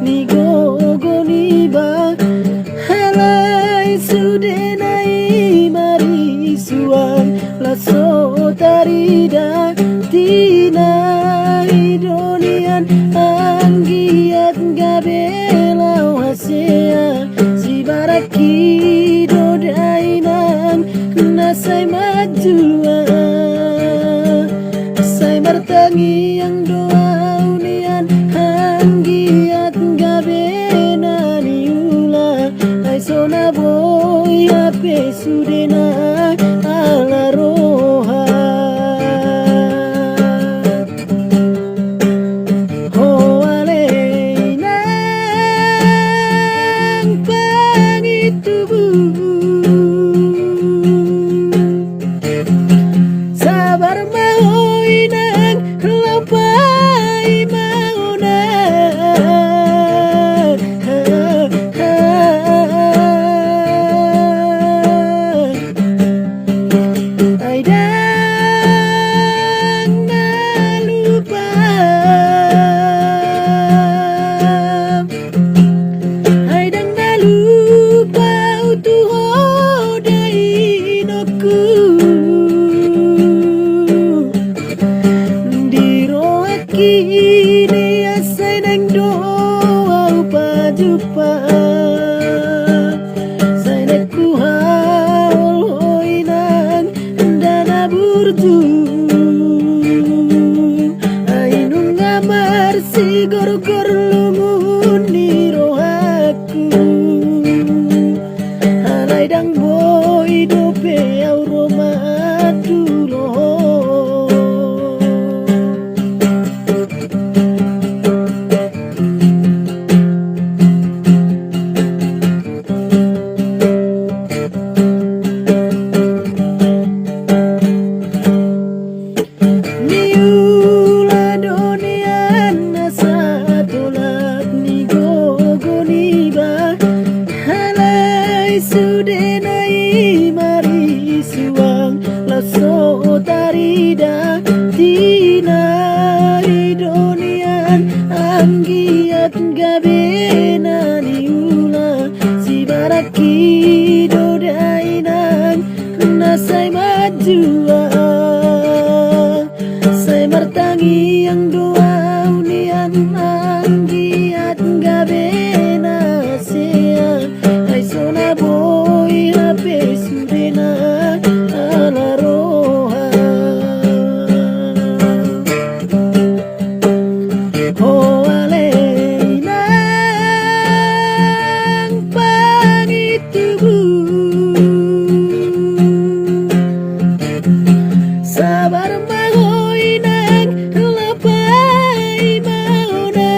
ni gogo ni ba halai sudenai mari suang laso tarida tina idonian anggiat gabelau hasea si baraki dodainan nasai majua sai bertangi yang doa unian anggiat gabena niula ai sona boy ape sudena ala roha ho ale nang pangitubu sabar mau inang lapai mau ai dang na lupa ai dang na lupa utuh dai noku kini asai nang doa upa jupa sai nak ku haul hoinan dana burju ainu ngamar si gor-gor lumun ni rohaku alai dang boy dope au romadu loho sudenai mari suang laso tarida tina idonian anggiat gabena niula si baraki dodainan nasai majua sai mertangi yang doa unian anggiat gabena sea ai sona boy ape sudena ala roha ho ale nang pangitubu sabar magoy nang lapai mauna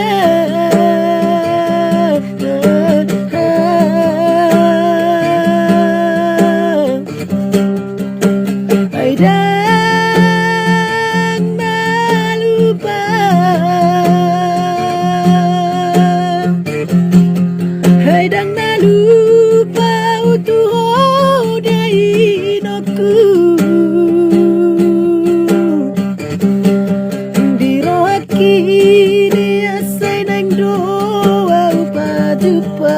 ai dang na lupa ai dang na lupa utuh dai noku di rohaki ni asai nang doa upa jupa